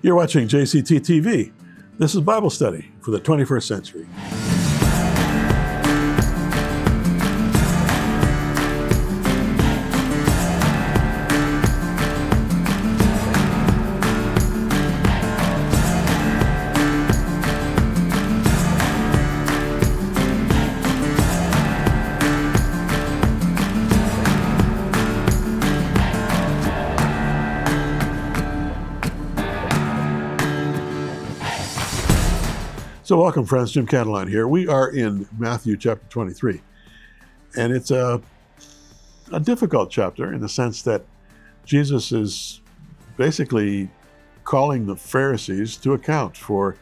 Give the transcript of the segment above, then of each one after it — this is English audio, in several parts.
You're watching JCT TV. This is Bible study for the 21st century. So welcome, friends. Jim Cantelon here. We are in Matthew chapter 23. And it's a difficult chapter in the sense that Jesus is basically calling the Pharisees to account for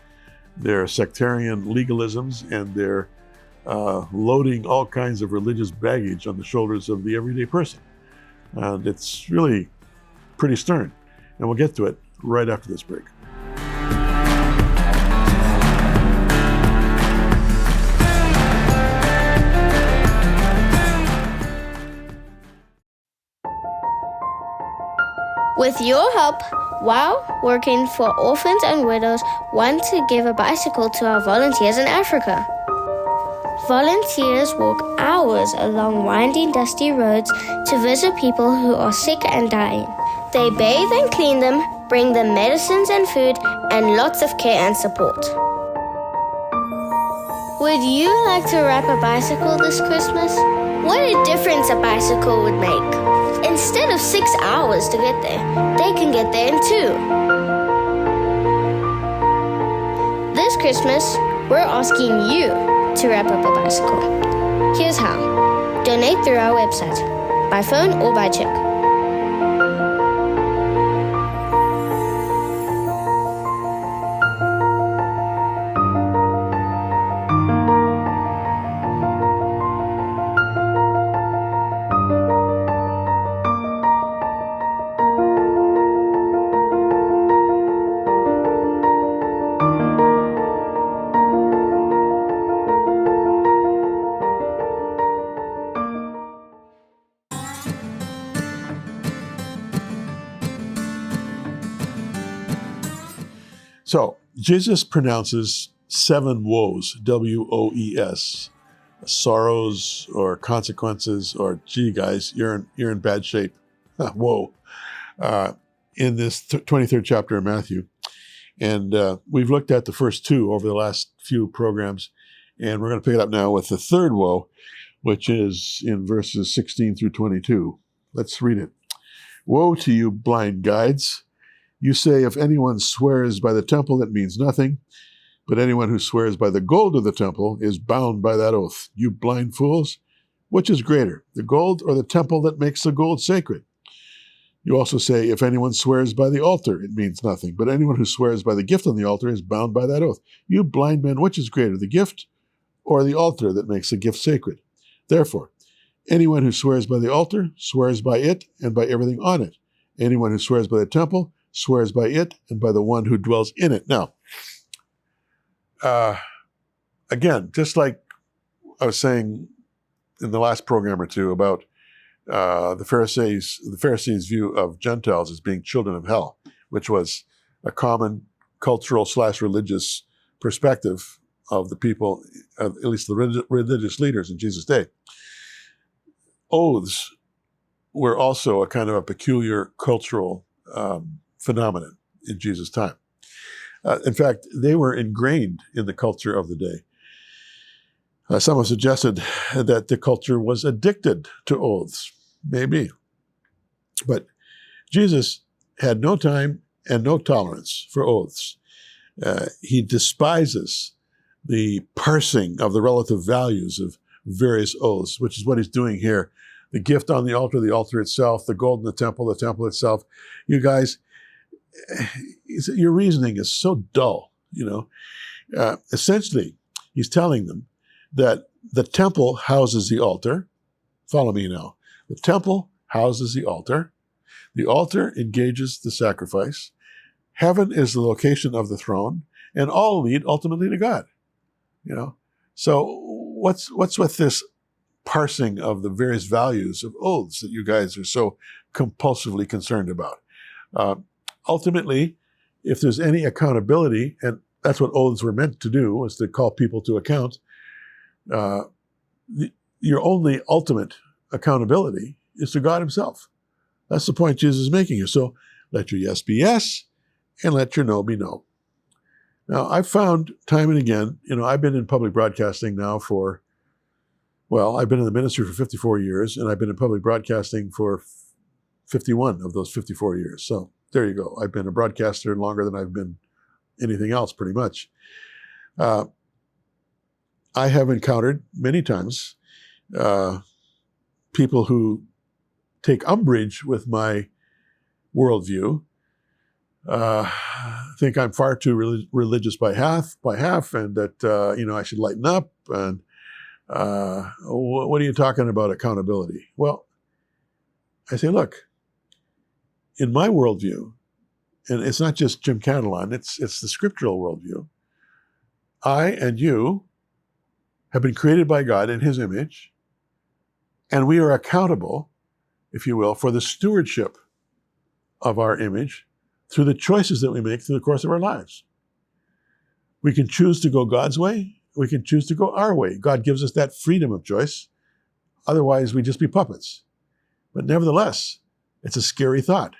their sectarian legalisms and their loading all kinds of religious baggage on the shoulders of the everyday person. And it's really pretty stern. And we'll get to it right after this break. With your help, while working for orphans and widows, want to give a bicycle to our volunteers in Africa. Volunteers walk hours along winding, dusty roads to visit people who are sick and dying. They bathe and clean them, bring them medicines and food, and lots of care and support. Would you like to ride a bicycle this Christmas? What a difference a bicycle would make. Instead of 6 hours to get there, they can get there in 2. This Christmas, we're asking you to wrap up a bicycle. Here's how. Donate through our website, by phone or by check. So Jesus pronounces 7 woes, W-O-E-S, sorrows or consequences, or gee guys, you're in bad shape. Whoa. In this 23rd chapter of Matthew. And we've looked at the first 2 over the last few programs, and we're going to pick it up now with the third woe, which is in verses 16 through 22. Let's read it. Woe to you, blind guides! You say, if anyone swears by the temple, it means nothing, but anyone who swears by the gold of the temple is bound by that oath. You blind fools, which is greater, the gold or the temple that makes the gold sacred? You also say, if anyone swears by the altar, it means nothing, but anyone who swears by the gift on the altar is bound by that oath. You blind men, which is greater, the gift or the altar that makes the gift sacred? Therefore, anyone who swears by the altar swears by it and by everything on it. Anyone who swears by the temple swears by it and by the one who dwells in it. Now, again, just like I was saying in the last program or two about the Pharisees' view of Gentiles as being children of hell, which was a common cultural / religious perspective of the people, at least the religious leaders in Jesus' day. Oaths were also a kind of a peculiar cultural phenomenon in Jesus' time. In fact, they were ingrained in the culture of the day. Some have suggested that the culture was addicted to oaths. Maybe. But Jesus had no time and no tolerance for oaths. He despises the parsing of the relative values of various oaths, which is what he's doing here. The gift on the altar itself, the gold in the temple itself. You guys, your reasoning is so dull, Essentially, he's telling them that the temple houses the altar. Follow me now. The temple houses the altar. The altar engages the sacrifice. Heaven is the location of the throne, and all lead ultimately to God. So what's with this parsing of the various values of oaths that you guys are so compulsively concerned about? Ultimately, if there's any accountability, and that's what oaths were meant to do, was to call people to account, your only ultimate accountability is to God himself. That's the point Jesus is making here. So let your yes be yes, and let your no be no. Now, I've found time and again, I've been in public broadcasting now I've been in the ministry for 54 years, and I've been in public broadcasting for 51 of those 54 years. So there you go. I've been a broadcaster longer than I've been anything else, pretty much. I have encountered many times people who take umbrage with my worldview, think I'm far too religious by half, and that I should lighten up. And what are you talking about accountability? Well, I say, look, in my worldview, and it's not just Jim Cantelon, it's the scriptural worldview. I and you have been created by God in his image, and we are accountable, if you will, for the stewardship of our image through the choices that we make through the course of our lives. We can choose to go God's way. We can choose to go our way. God gives us that freedom of choice. Otherwise, we'd just be puppets. But nevertheless, it's a scary thought.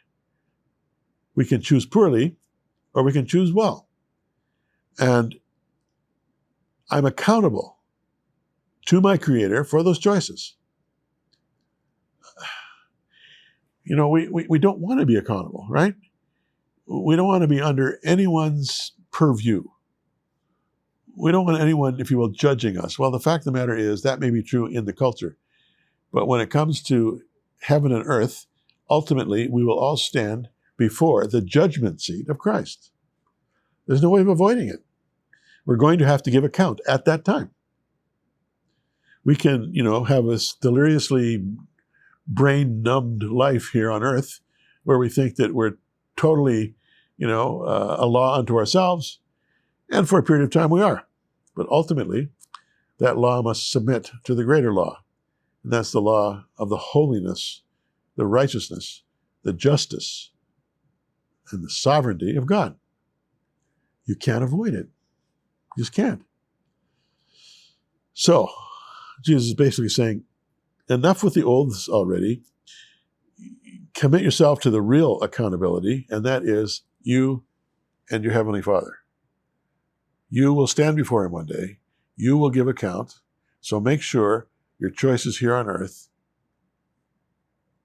We can choose poorly, or we can choose well. And I'm accountable to my Creator for those choices. We don't want to be accountable, right? We don't want to be under anyone's purview. We don't want anyone, if you will, judging us. Well, the fact of the matter is that may be true in the culture. But when it comes to heaven and earth, ultimately, we will all stand before the judgment seat of Christ. There's no way of avoiding it. We're going to have to give account at that time. We can, have a deliriously brain-numbed life here on earth where we think that we're totally, a law unto ourselves. And for a period of time we are. But ultimately, that law must submit to the greater law. And that's the law of the holiness, the righteousness, the justice, and the sovereignty of God. You can't avoid it. You just can't. So, Jesus is basically saying, enough with the oaths already. Commit yourself to the real accountability, and that is you and your Heavenly Father. You will stand before him one day. You will give account. So make sure your choices here on earth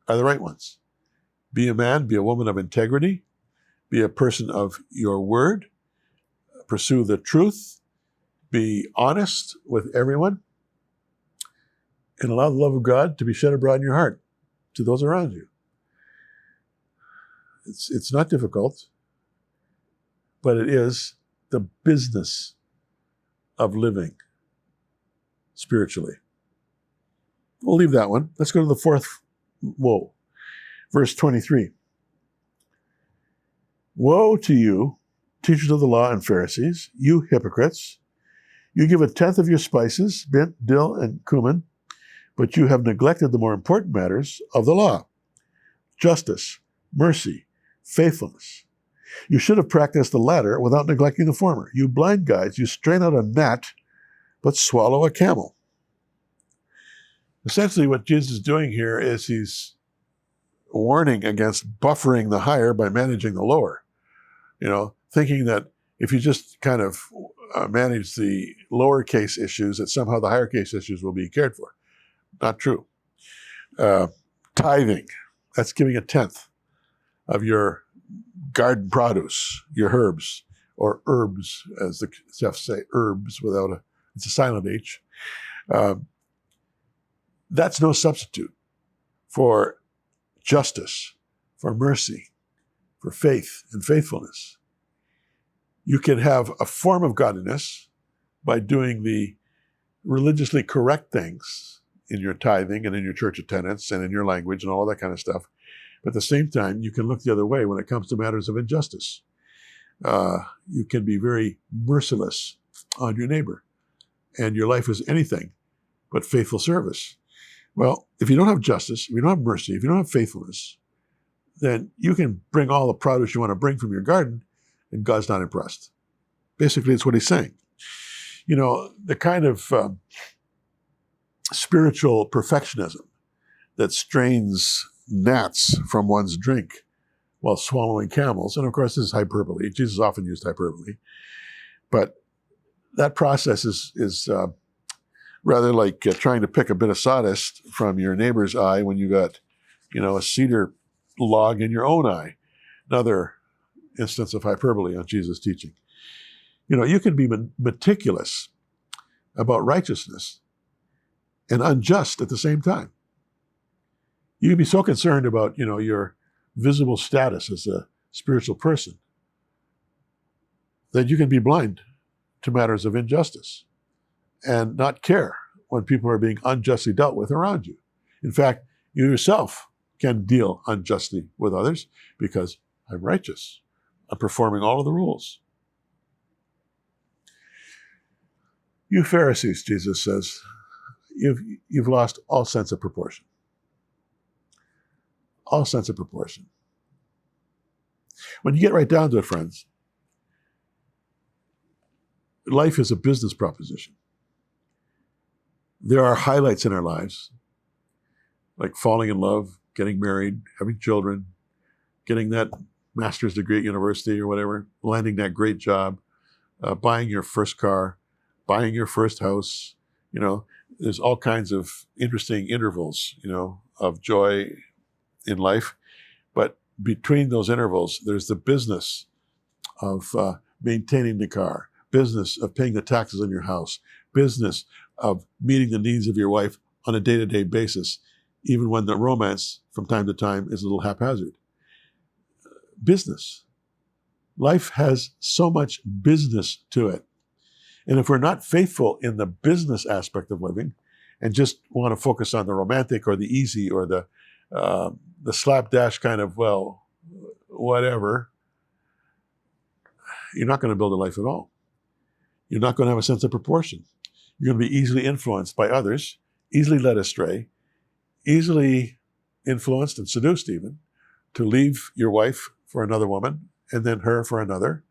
are the right ones. Be a man, be a woman of integrity. Be a person of your word. Pursue the truth. Be honest with everyone. And allow the love of God to be shed abroad in your heart to those around you. It's not difficult, but it is the business of living spiritually. We'll leave that one. Let's go to the fourth woe. Verse 23. Woe to you, teachers of the law and Pharisees, you hypocrites! You give 1/10 of your spices, mint, dill, and cumin, but you have neglected the more important matters of the law: justice, mercy, faithfulness. You should have practiced the latter without neglecting the former. You blind guides, you strain out a gnat, but swallow a camel. Essentially, what Jesus is doing here is he's warning against buffering the higher by managing the lower. Thinking that if you just kind of manage the lowercase issues, that somehow the higher case issues will be cared for. Not true. Tithing, that's giving 1/10 of your garden produce, your herbs, or herbs, as the chefs say, herbs it's a silent H. That's no substitute for justice, for mercy, for faith and faithfulness. You can have a form of godliness by doing the religiously correct things in your tithing and in your church attendance and in your language and all that kind of stuff. But at the same time, you can look the other way when it comes to matters of injustice. You can be very merciless on your neighbor, and your life is anything but faithful service. Well, if you don't have justice, if you don't have mercy, if you don't have faithfulness, then you can bring all the produce you want to bring from your garden, and God's not impressed. Basically, it's what he's saying. The kind of spiritual perfectionism that strains gnats from one's drink while swallowing camels. And of course, this is hyperbole. Jesus often used hyperbole. But that process is rather like trying to pick a bit of sawdust from your neighbor's eye when you got, a cedar log in your own eye. Another instance of hyperbole on Jesus' teaching. You can be meticulous about righteousness and unjust at the same time. You can be so concerned about, your visible status as a spiritual person that you can be blind to matters of injustice and not care when people are being unjustly dealt with around you. In fact, you yourself can deal unjustly with others because I'm righteous. I'm performing all of the rules. You Pharisees, Jesus says, you've lost all sense of proportion. All sense of proportion. When you get right down to it, friends, life is a business proposition. There are highlights in our lives, like falling in love, getting married, having children, getting that master's degree at university or whatever, landing that great job, buying your first car, buying your first house. There's all kinds of interesting intervals, of joy in life. But between those intervals, there's the business of maintaining the car, business of paying the taxes on your house, business of meeting the needs of your wife on a day-to-day basis, even when the romance from time to time is a little haphazard. Business. Life has so much business to it. And if we're not faithful in the business aspect of living and just want to focus on the romantic or the easy or the slapdash kind of, whatever, you're not going to build a life at all. You're not going to have a sense of proportion. You're going to be easily influenced by others, easily led astray, easily influenced and seduced even to leave your wife for another woman and then her for another,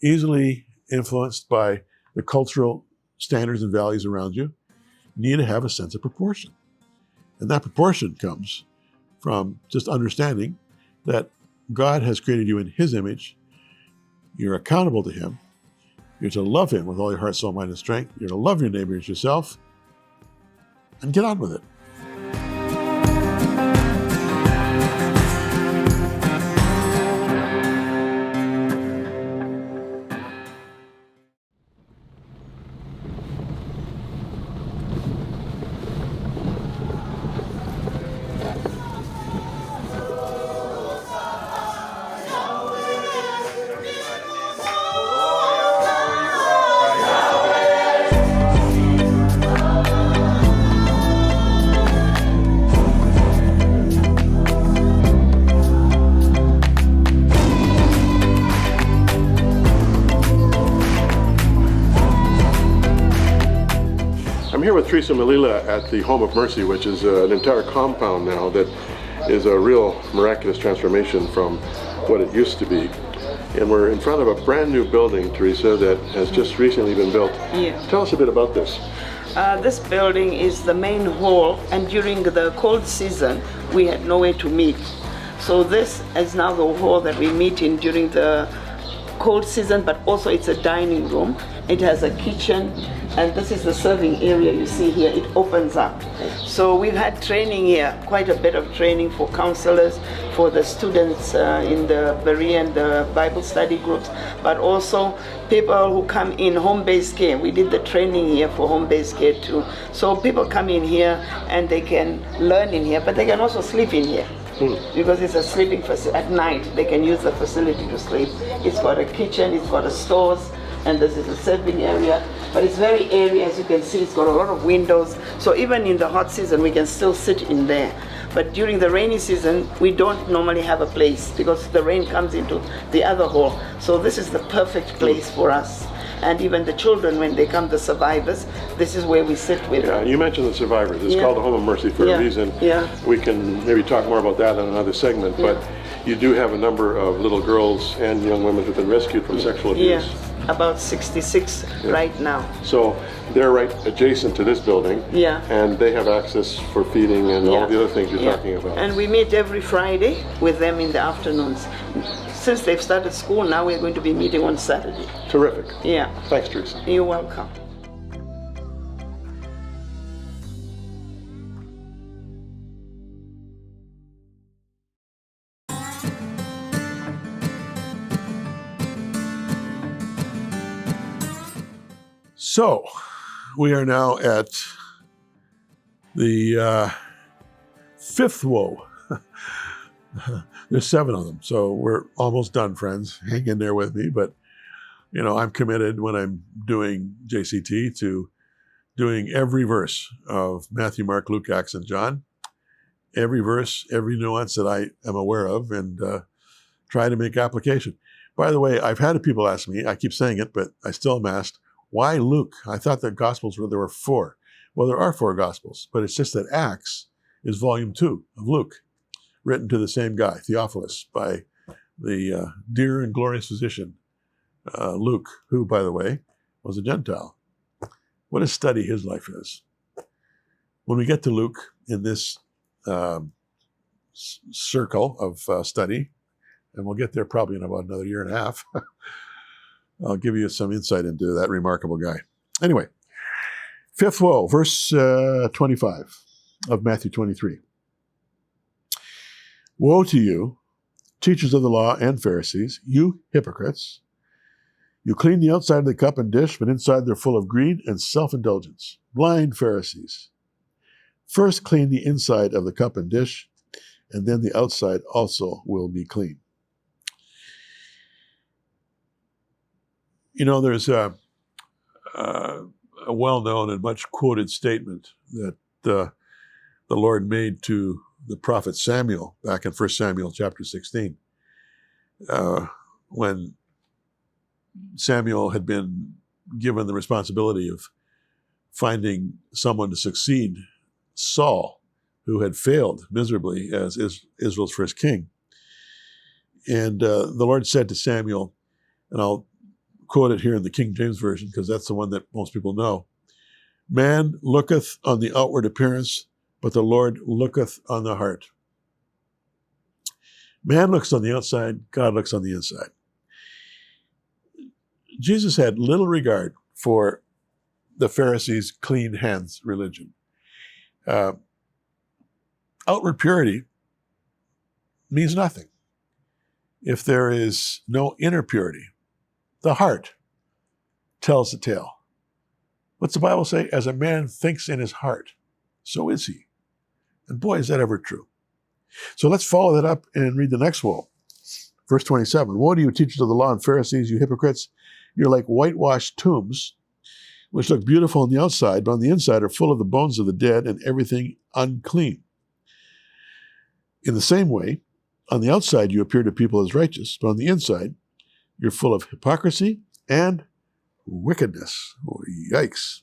easily influenced by the cultural standards and values around you. You need to have a sense of proportion. And that proportion comes from just understanding that God has created you in his image. You're accountable to him. You're to love him with all your heart, soul, mind, and strength. You're to love your neighbor as yourself. And get on with it. I'm here with Teresa Malila at the Home of Mercy, which is an entire compound now that is a real miraculous transformation from what it used to be. And we're in front of a brand new building, Teresa, that has just recently been built. Yeah. Tell us a bit about this. This building is the main hall, and during the cold season, we had nowhere to meet. So this is now the hall that we meet in during the cold season, but also it's a dining room. It has a kitchen, and this is the serving area you see here. It opens up. So we've had training here, quite a bit of training for counselors, for the students in the Berean and the Bible study groups, but also people who come in home-based care. We did the training here for home-based care too. So people come in here and they can learn in here, but they can also sleep in here. Because it's a sleeping facility. At night, they can use the facility to sleep. It's got a kitchen, it's got a stores, and this is a serving area. But it's very airy, as you can see. It's got a lot of windows. So even in the hot season, we can still sit in there. But during the rainy season, we don't normally have a place because the rain comes into the other hall. So this is the perfect place for us. And even the children, when they come, the survivors, this is where we sit with them. You mentioned the survivors. It's called the Home of Mercy for a reason. Yeah. We can maybe talk more about that in another segment. But you do have a number of little girls and young women who've been rescued from sexual abuse. Yeah, about 66 right now. So they're right adjacent to this building. Yeah. And they have access for feeding and all the other things you're talking about. And we meet every Friday with them in the afternoons. Since they've started school, now we're going to be meeting on Saturday. Terrific. Yeah. Thanks, Teresa. You're welcome. So, we are now at the fifth woe. There's 7 of them, so we're almost done, friends. Hang in there with me, but I'm committed when I'm doing JCT to doing every verse of Matthew, Mark, Luke, Acts, and John. Every verse, every nuance that I am aware of, and try to make application. By the way, I've had people ask me, I keep saying it, but I still am asked, why Luke? I thought the Gospels there were 4. Well, there are 4 Gospels, but it's just that Acts is volume 2 of Luke, written to the same guy, Theophilus, by the dear and glorious physician, Luke, who, by the way, was a Gentile. What a study his life is. When we get to Luke in this circle of study, and we'll get there probably in about another year and a half, I'll give you some insight into that remarkable guy. Anyway, fifth woe, verse 25 of Matthew 23. Woe to you, teachers of the law and Pharisees, you hypocrites! You clean the outside of the cup and dish, but inside they're full of greed and self-indulgence. Blind Pharisees! First clean the inside of the cup and dish, and then the outside also will be clean. There's a well-known and much quoted statement that the Lord made to the prophet Samuel back in 1 Samuel chapter 16, when Samuel had been given the responsibility of finding someone to succeed Saul, who had failed miserably as Israel's first king. And the Lord said to Samuel, and I'll quote it here in the King James Version because that's the one that most people know. Man looketh on the outward appearance, but the Lord looketh on the heart. Man looks on the outside, God looks on the inside. Jesus had little regard for the Pharisees' clean hands religion. Outward purity means nothing if there is no inner purity. The heart tells the tale. What's the Bible say? As a man thinks in his heart, so is he. And boy, is that ever true. So let's follow that up and read the next woe. Verse 27, woe to you, teachers of the law and Pharisees, you hypocrites! You're like whitewashed tombs, which look beautiful on the outside, but on the inside are full of the bones of the dead and everything unclean. In the same way, on the outside you appear to people as righteous, but on the inside you're full of hypocrisy and wickedness. Oh, yikes.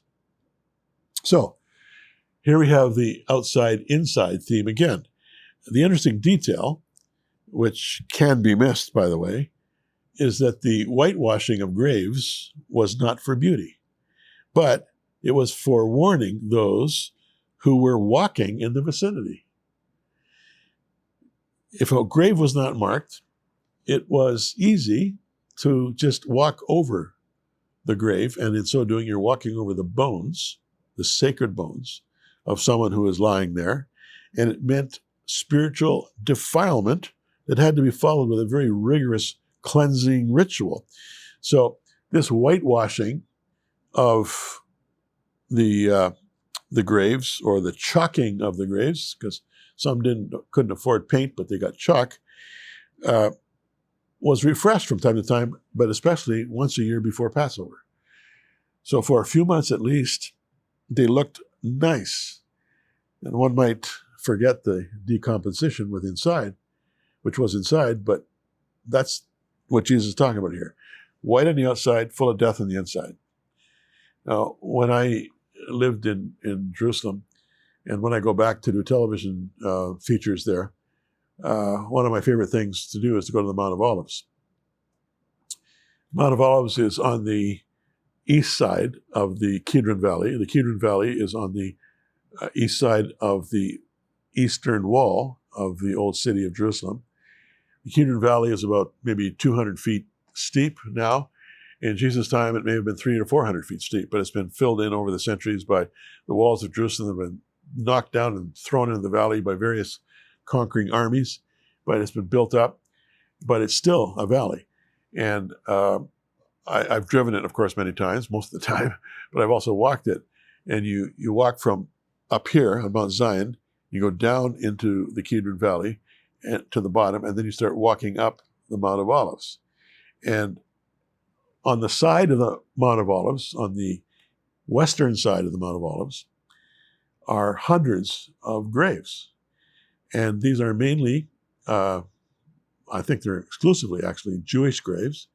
So, here we have the outside-inside theme again. The interesting detail, which can be missed, by the way, is that the whitewashing of graves was not for beauty, but it was for warning those who were walking in the vicinity. If a grave was not marked, it was easy to just walk over the grave, and in so doing, you're walking over the bones, the sacred bones of someone who is lying there, and it meant spiritual defilement that had to be followed with a very rigorous cleansing ritual. So this whitewashing of the graves, or the chalking of the graves, because some couldn't afford paint, but they got chalk, was refreshed from time to time, but especially once a year before Passover. So for a few months at least, they looked nice. And one might forget the decomposition which was inside, but that's what Jesus is talking about here. White on the outside, full of death on the inside. Now, when I lived in Jerusalem, and when I go back to do television features there, one of my favorite things to do is to go to the Mount of Olives. Mount of Olives is on the east side of the Kidron Valley. The Kidron Valley is on the east side of the eastern wall of the old city of Jerusalem. The Kidron Valley is about maybe 200 feet steep now. In Jesus' time, it may have been 300 to 400 feet steep, but it's been filled in over the centuries by the walls of Jerusalem have been knocked down and thrown into the valley by various conquering armies, but it's been built up, but it's still a valley. And I've driven it, of course, many times, most of the time, but I've also walked it. And you walk from up here on Mount Zion, you go down into the Kidron Valley and to the bottom, and then you start walking up the Mount of Olives. And on the side of the Mount of Olives, on the western side of the Mount of Olives, are hundreds of graves. And these are mainly, I think they're exclusively actually Jewish graves.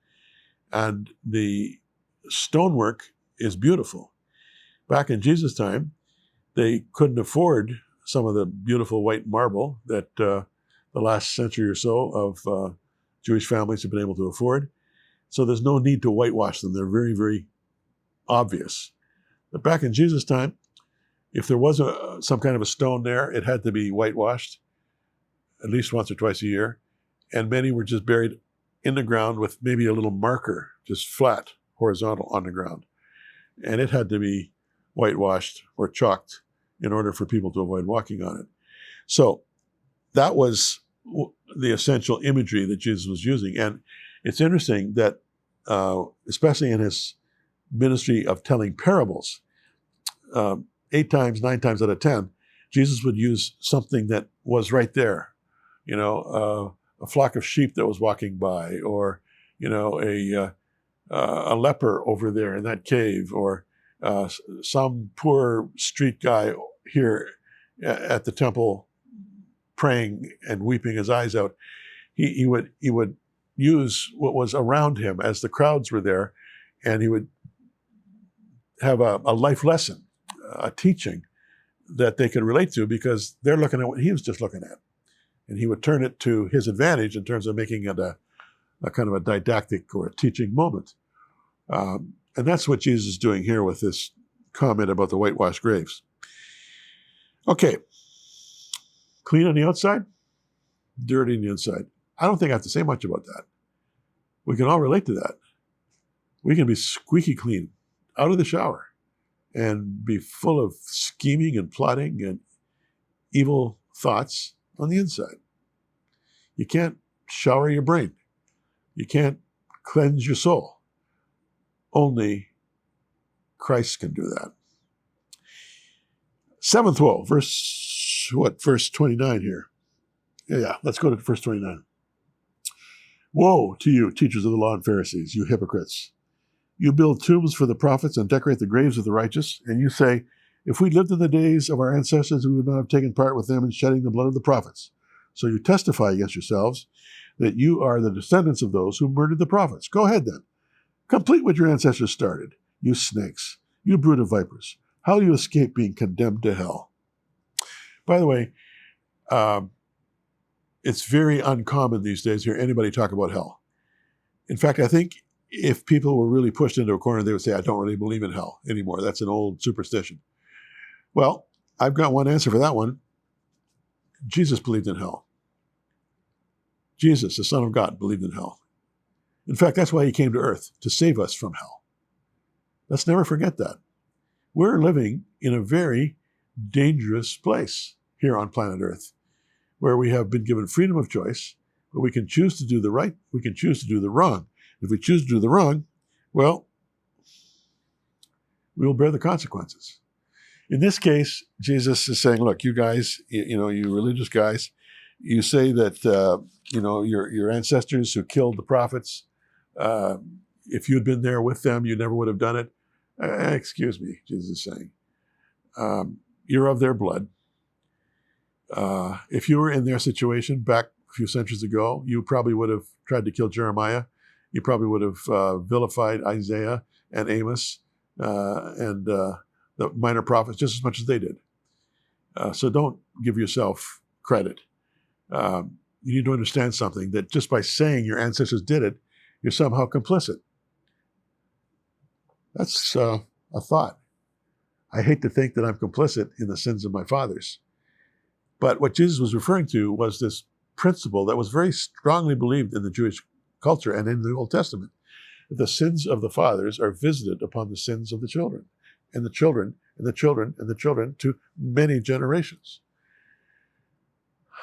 And the stonework is beautiful. Back in Jesus' time, they couldn't afford some of the beautiful white marble that the last century or so of Jewish families have been able to afford. So there's no need to whitewash them. They're very, very obvious. But back in Jesus' time, if there was some kind of a stone there, it had to be whitewashed at least once or twice a year. And many were just buried in the ground with maybe a little marker, just flat, horizontal on the ground. And it had to be whitewashed or chalked in order for people to avoid walking on it. So that was the essential imagery that Jesus was using. And it's interesting that, especially in his ministry of telling parables, 8 times, 9 times out of 10, Jesus would use something that was right there. You know, a flock of sheep that was walking by, or, you know, a leper over there in that cave, or some poor street guy here at the temple praying and weeping his eyes out. He would use what was around him as the crowds were there, and he would have a life lesson, a teaching that they could relate to, because they're looking at what he was just looking at. And he would turn it to his advantage in terms of making it a kind of a didactic or a teaching moment. And that's what Jesus is doing here with this comment about the whitewashed graves. Okay, clean on the outside, dirty on the inside. I don't think I have to say much about that. We can all relate to that. We can be squeaky clean out of the shower and be full of scheming and plotting and evil thoughts on the inside. You can't shower your brain. You can't cleanse your soul. Only Christ can do that. 7th woe, verse 29 here. Yeah, let's go to verse 29. Woe to you, teachers of the law and Pharisees, you hypocrites! You build tombs for the prophets and decorate the graves of the righteous, and you say, if we lived in the days of our ancestors, we would not have taken part with them in shedding the blood of the prophets. So you testify against yourselves that you are the descendants of those who murdered the prophets. Go ahead then. Complete what your ancestors started. You snakes, you brood of vipers. How do you escape being condemned to hell? By the way, it's very uncommon these days to hear anybody talk about hell. In fact, I think if people were really pushed into a corner, they would say, I don't really believe in hell anymore. That's an old superstition. Well, I've got one answer for that one. Jesus believed in hell. Jesus, the Son of God, believed in hell. In fact, that's why he came to earth, to save us from hell. Let's never forget that. We're living in a very dangerous place here on planet Earth, where we have been given freedom of choice, but we can choose to do the right, we can choose to do the wrong. If we choose to do the wrong, well, we will bear the consequences. In this case, Jesus is saying, look, you guys, you religious guys, you say that, your ancestors who killed the prophets, if you'd been there with them, you never would have done it. Excuse me, Jesus is saying. You're of their blood. If you were in their situation back a few centuries ago, you probably would have tried to kill Jeremiah. You probably would have vilified Isaiah and Amos and the minor prophets just as much as they did. So don't give yourself credit. you need to understand something, that just by saying your ancestors did it, you're somehow complicit. That's a thought. I hate to think that I'm complicit in the sins of my fathers. But what Jesus was referring to was this principle that was very strongly believed in the Jewish culture and in the Old Testament. That the sins of the fathers are visited upon the sins of the children, and the children, and the children, and the children, to many generations.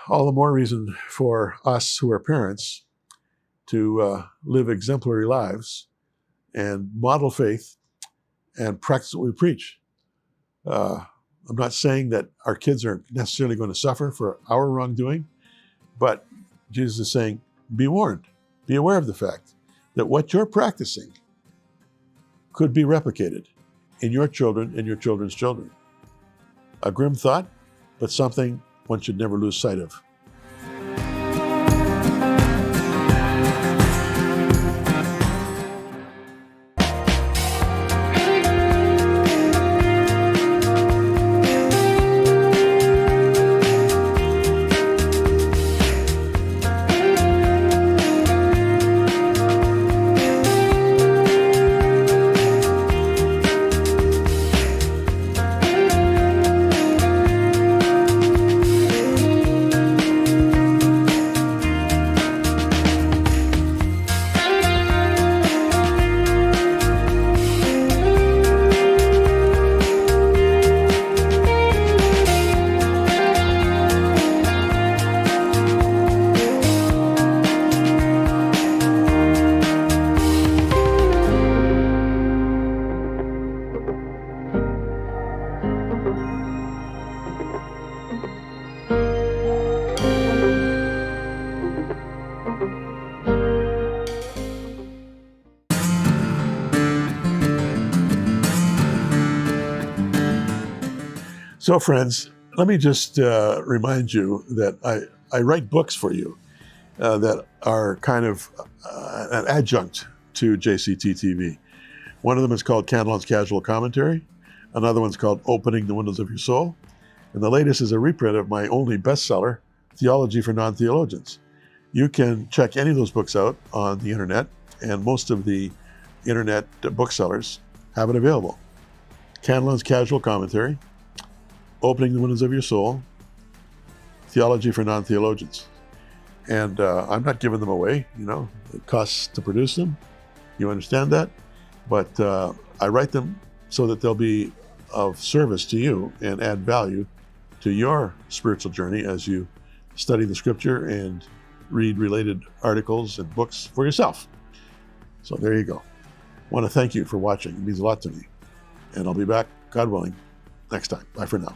All the more reason for us who are parents to live exemplary lives and model faith and practice what we preach. I'm not saying that our kids are necessarily going to suffer for our wrongdoing, but Jesus is saying, be warned, be aware of the fact that what you're practicing could be replicated in your children and your children's children. A grim thought, but something one should never lose sight of. So friends, let me just remind you that I write books for you that are kind of an adjunct to JCT TV. One of them is called Cantelon's Casual Commentary. Another one's called Opening the Windows of Your Soul. And the latest is a reprint of my only bestseller, Theology for Non-Theologians. You can check any of those books out on the internet, and most of the internet booksellers have it available. Cantelon's Casual Commentary, Opening the Windows of Your Soul, Theology for Non-Theologians. And I'm not giving them away, it costs to produce them. You understand that? But I write them so that they'll be of service to you and add value to your spiritual journey as you study the scripture and read related articles and books for yourself. So there you go. I want to thank you for watching. It means a lot to me. And I'll be back, God willing, next time. Bye for now.